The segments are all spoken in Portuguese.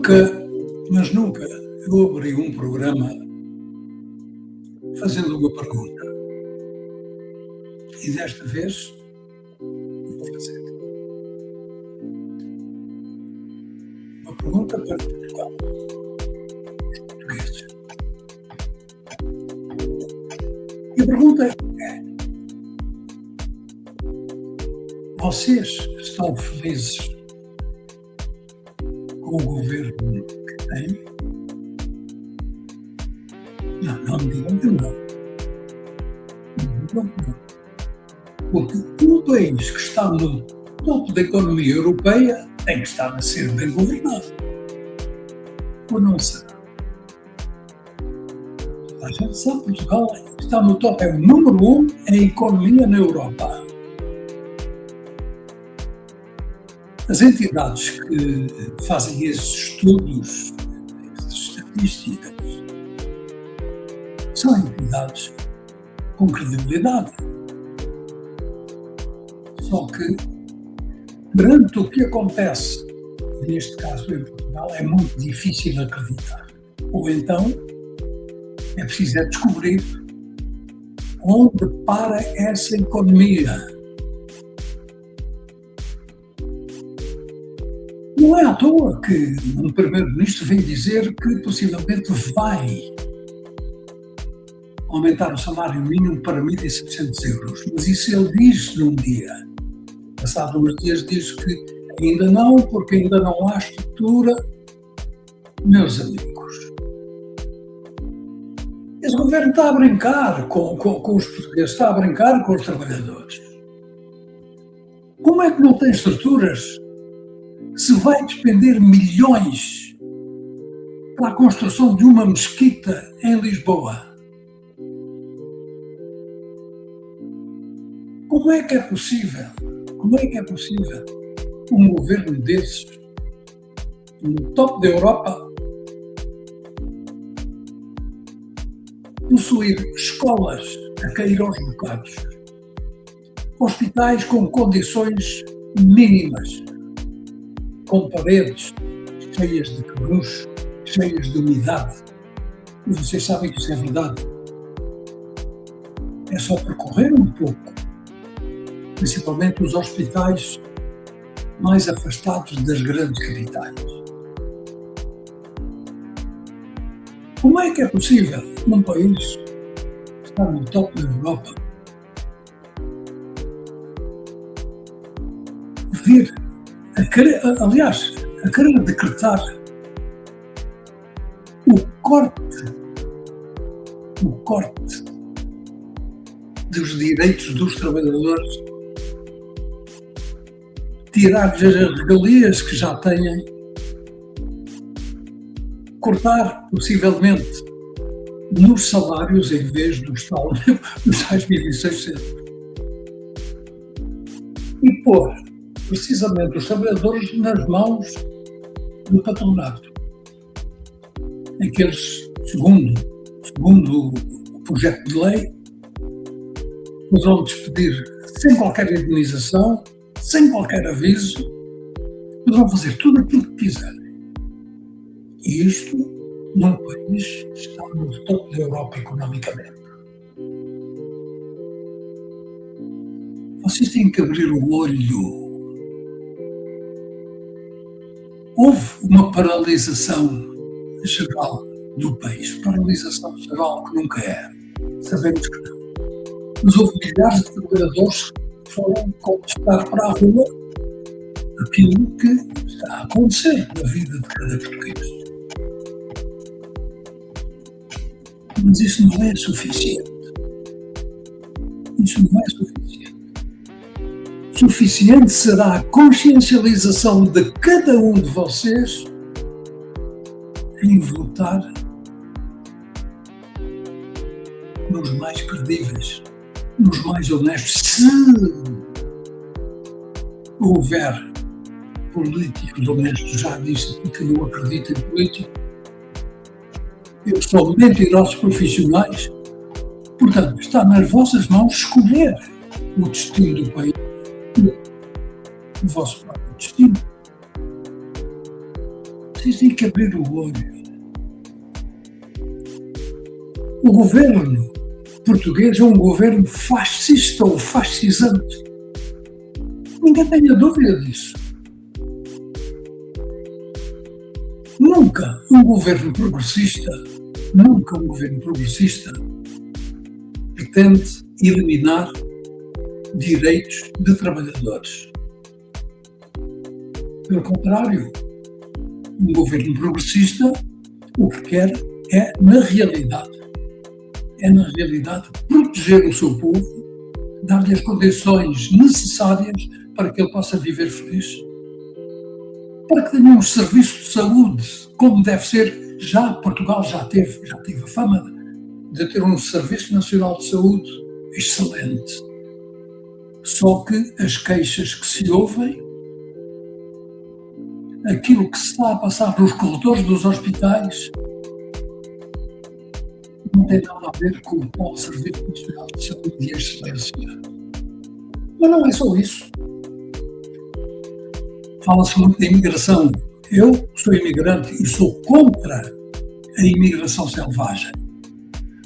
Nunca, mas nunca, eu abri um programa fazendo uma pergunta. E desta vez vou fazer uma pergunta para Portugal, os portugueses. E a pergunta é: vocês estão felizes com o governo que têm? Não me digam que não. Não digam que não. Porque um país que está no topo da economia europeia tem que estar a ser bem governado. Ou não será? A gente sabe que Portugal está no topo, é o número 1 em economia na Europa. As entidades que fazem esses estudos, essas estatísticas, são entidades com credibilidade. Só que, perante o que acontece, neste caso em Portugal, é muito difícil acreditar. Ou então, é preciso descobrir onde para essa economia. Não é à toa que um primeiro-ministro vem dizer que possivelmente vai aumentar o salário mínimo para 1.700 euros. Mas isso ele diz num dia. Passado uns dias diz que ainda não, porque ainda não há estrutura. Meus amigos, esse governo está a brincar com os portugueses, está a brincar com os trabalhadores. Como é que não tem estruturas? Se vai despender milhões para a construção de uma mesquita em Lisboa. Como é que é possível? Como é que é possível um governo desses, no topo da Europa, possuir escolas a cair aos bocados, hospitais com condições mínimas, com paredes cheias de cabucho, cheias de umidade? E vocês sabem que isso é verdade. É só percorrer um pouco, principalmente os hospitais mais afastados das grandes capitais. Como é que é possível num país que está no topo da Europa vir a querer decretar o corte dos direitos dos trabalhadores, tirar-lhes as regalias que já têm, cortar possivelmente nos salários em vez dos tais 1.600 e pôr precisamente os trabalhadores nas mãos do patronato, em que eles, segundo o projeto de lei, poderão despedir sem qualquer indenização, sem qualquer aviso, poderão fazer tudo aquilo que quiserem. E isto num país que está no topo da Europa economicamente. Vocês têm que abrir o olho. Houve uma paralisação geral do país, paralisação geral que nunca é, sabemos que não. Mas houve milhares de trabalhadores que foram contestar para a rua aquilo que está a acontecer na vida de cada português. Mas isso não é suficiente. Isso não é suficiente. Suficiente será a consciencialização de cada um de vocês em votar nos mais credíveis, nos mais honestos. Se houver políticos honestos, já disse aqui que não acredito em políticos, eles são mentirosos profissionais. Portanto, está nas vossas mãos escolher o destino do país, o vosso próprio destino. Vocês têm que abrir o olho. O governo português é um governo fascista ou fascisante. Ninguém tenha dúvida disso. Nunca um governo progressista pretende eliminar direitos de trabalhadores. Pelo contrário, um governo progressista o que quer é, na realidade, proteger o seu povo, dar-lhe as condições necessárias para que ele possa viver feliz, para que tenha um serviço de saúde, como deve ser. Portugal já teve a fama de ter um Serviço Nacional de Saúde excelente. Só que as queixas que se ouvem, aquilo que se está a passar nos corredores dos hospitais, não tem nada a ver com o Serviço Nacional de Saúde e excelência. Mas não é só isso. Fala-se muito da imigração. Eu sou imigrante e sou contra a imigração selvagem.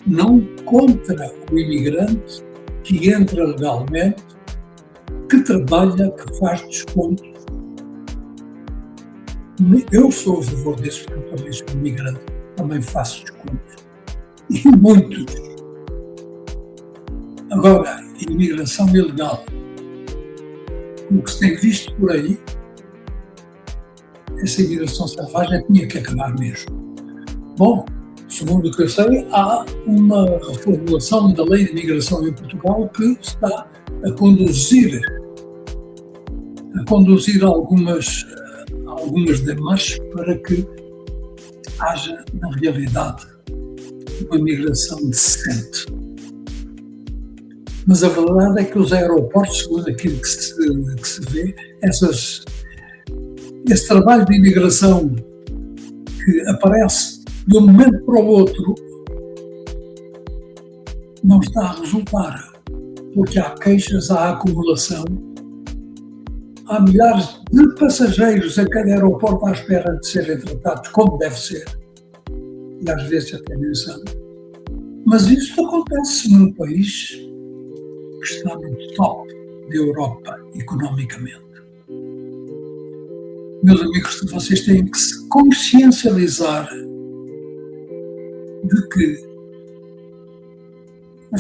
Não contra o imigrante que entra legalmente, que trabalha, que faz descontos. Eu sou a favor disso, porque eu também sou imigrante, também faço descontos. E muitos. Agora, a imigração ilegal, o que se tem visto por aí, essa imigração selvagem tinha que acabar mesmo. Bom, segundo o que eu sei, há uma reformulação da lei de imigração em Portugal que está a conduzir algumas demarches para que haja, na realidade, uma migração decente. Mas a verdade é que os aeroportos, segundo aquilo que se vê, esse trabalho de imigração que aparece de um momento para o outro não está a resultar, porque há queixas, há acumulação, há milhares de passageiros a cada aeroporto à espera de serem tratados como deve ser, e às vezes até nem são. Mas isto acontece num país que está no top da Europa economicamente. Meus amigos, vocês têm que se consciencializar de que,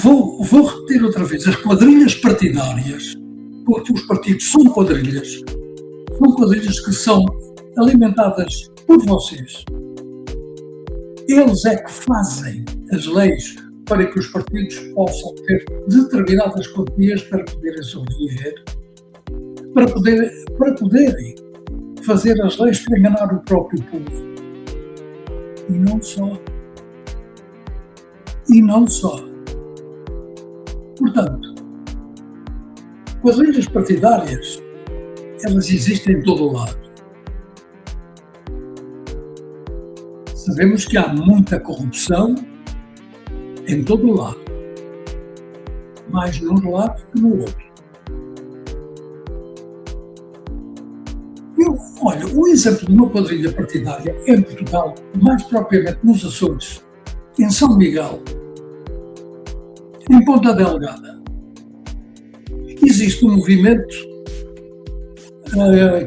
vou repetir outra vez, as quadrilhas partidárias, porque os partidos são quadrilhas que são alimentadas por vocês. Eles é que fazem as leis para que os partidos possam ter determinadas quantias para poderem sobreviver, para poderem fazer as leis para enganar o próprio povo. E não só. Portanto, quadrilhas partidárias, elas existem em todo o lado. Sabemos que há muita corrupção em todo o lado, mais num lado que no outro. Olha, o exemplo de uma quadrilha partidária em Portugal, mais propriamente nos Açores, em São Miguel, em Ponta Delgada, existe um movimento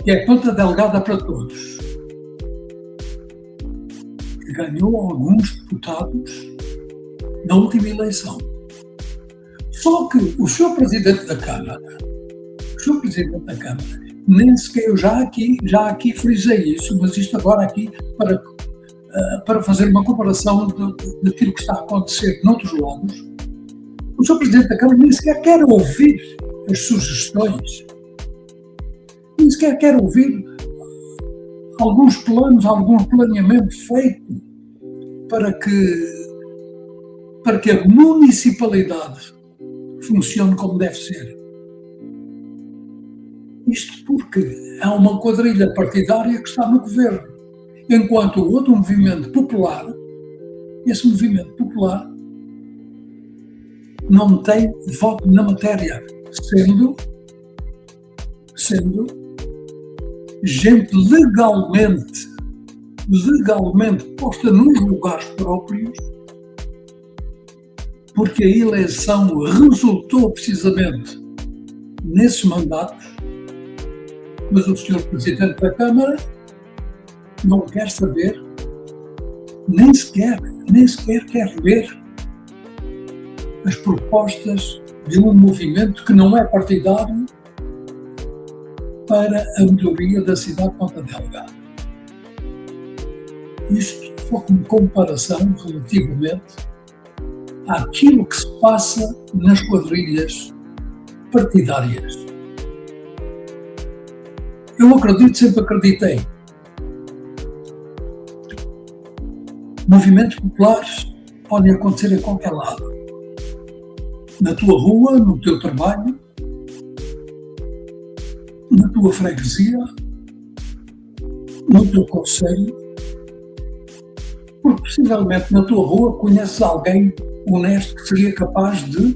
que é Ponta Delgada para Todos, que ganhou alguns deputados na última eleição. Só que o Sr. Presidente da Câmara, nem sequer eu já aqui frisei isso, mas isto agora aqui para fazer uma comparação daquilo que está a acontecer noutros lados, o Sr. Presidente da Câmara nem sequer quer ouvir as sugestões, nem sequer quer ouvir alguns planos, algum planeamento feito para que a municipalidade funcione como deve ser. Isto porque há uma quadrilha partidária que está no governo, enquanto o outro movimento popular, esse movimento popular, não tem voto na matéria, sendo gente legalmente legalmente posta nos lugares próprios, porque a eleição resultou precisamente nesses mandatos, mas o Sr. Presidente da Câmara não quer saber, nem sequer quer ver as propostas de um movimento que não é partidário para a melhoria da cidade de Ponta Delgada. Isto foi como comparação relativamente àquilo que se passa nas quadrilhas partidárias. Eu acredito, sempre acreditei. Movimentos populares podem acontecer em qualquer lado. Na tua rua, no teu trabalho, na tua freguesia, no teu concelho, porque possivelmente na tua rua conheces alguém honesto que seria capaz de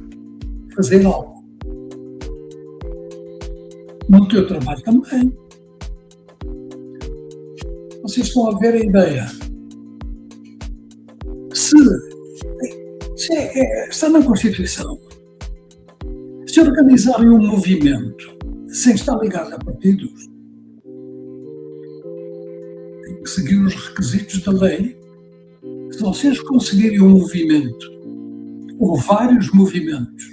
fazer algo. No teu trabalho também. Vocês estão a ver a ideia. Está na Constituição. Se organizarem um movimento sem estar ligado a partidos, tem que seguir os requisitos da lei. Se vocês conseguirem um movimento, ou vários movimentos,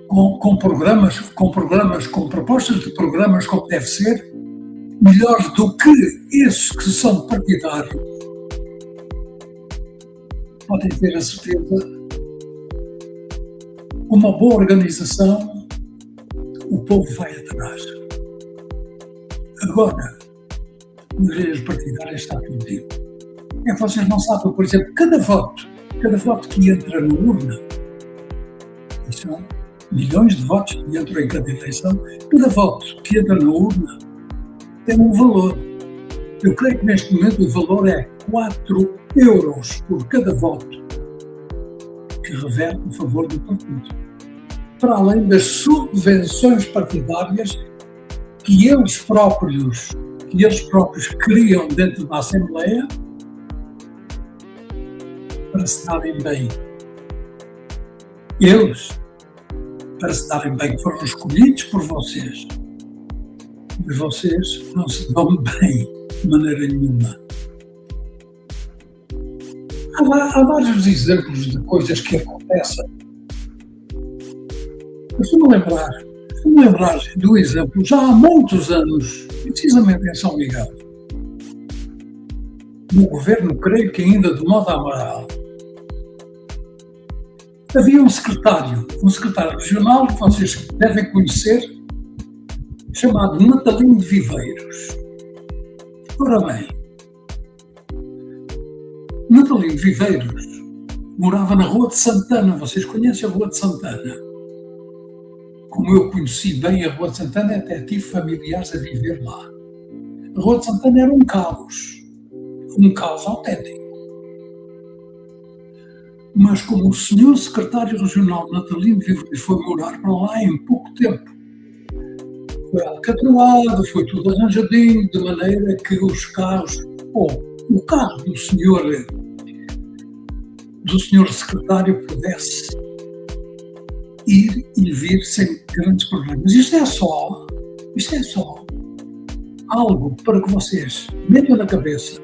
com propostas de programas como deve ser, melhores do que esses que são partidários, podem ter a certeza, com uma boa organização, o povo vai atrás. Agora, nas igrejas partidárias está tudo dito. É que vocês não sabem, por exemplo, cada voto que entra na urna, e são milhões de votos que entram em cada eleição, cada voto que entra na urna tem um valor. Eu creio que neste momento o valor é 4 euros por cada voto que reverte a favor do partido. Para além das subvenções partidárias que eles próprios criam dentro da Assembleia para se darem bem. Eles, para se darem bem, foram escolhidos por vocês. Mas vocês não se dão bem de maneira nenhuma. Há vários exemplos de coisas que acontecem. Mas se me lembrar do exemplo, já há muitos anos, precisamente em São Miguel, no governo, creio que ainda de Mota Amaral, havia um secretário regional que vocês devem conhecer, chamado Natalino de Viveiros. Ora bem, Natalino de Viveiros morava na Rua de Santana. Vocês conhecem a Rua de Santana? Como eu conheci bem a Rua de Santana, até tive familiares a viver lá. A Rua de Santana era um caos autêntico. Mas como o senhor secretário regional Natalino de Viveiros foi morar para lá em pouco tempo, foi alcatroado, foi tudo arranjadinho, de maneira que os carros, ou o carro do senhor secretário pudesse ir e vir sem grandes problemas. Isto é só algo para que vocês metam na cabeça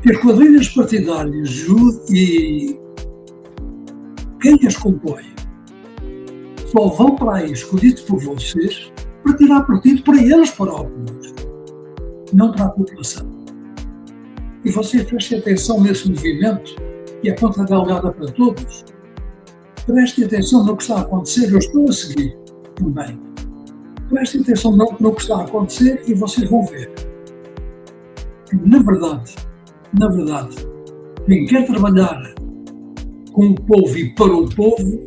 que as quadrilhas partidárias e quem as compõe só vão para aí escolhidos por vocês para tirar partido para eles próprios, não para a população. E vocês prestem atenção nesse movimento, que é Ponta Delgada para todos. Prestem atenção no que está a acontecer, eu estou a seguir também. Prestem atenção no que está a acontecer e vocês vão ver. Na verdade, quem quer trabalhar com o povo e para o povo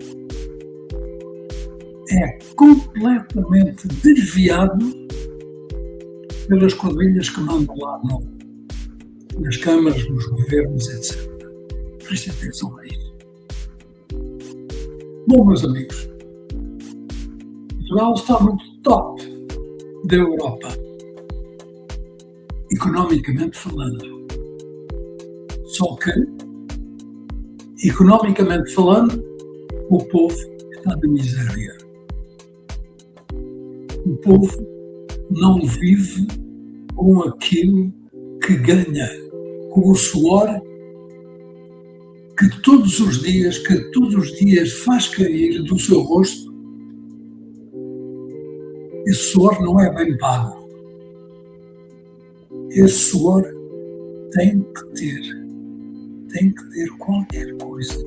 é completamente desviado pelas quadrilhas que mandam lá nas câmaras, nos governos, etc. Prestem atenção a isso. Bom, meus amigos, Portugal está muito top da Europa, economicamente falando. Só que, economicamente falando, o povo está na miséria. O povo não vive com aquilo que ganha, com o suor que todos os dias faz cair do seu rosto. Esse suor não é bem pago. Esse suor tem que ter qualquer coisa.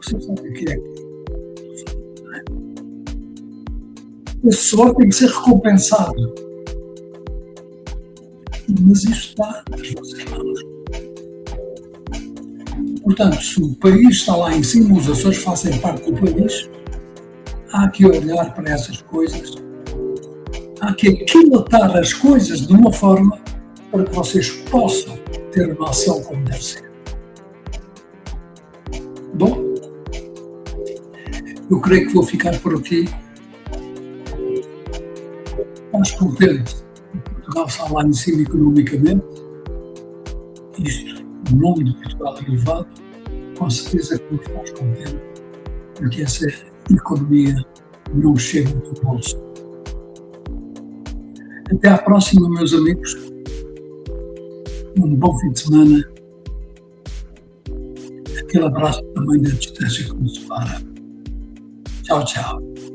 Você sabe o que é que esse suor tem que ser recompensado. Mas isto está nas vossas mãos. Portanto, se o país está lá em cima, os Açores fazem parte do país, há que olhar para essas coisas, há que aquilatar as coisas de uma forma para que vocês possam ter uma ação como deve ser. Bom, eu creio que vou ficar por aqui. Estás contente? Portugal está lá em cima economicamente. Isto, o nome de Portugal elevado, com certeza que nos faz contente, porque essa economia não chega do bolso. Até à próxima, meus amigos. Um bom fim de semana. Aquele abraço também da distância que nos separa. Tchau, tchau.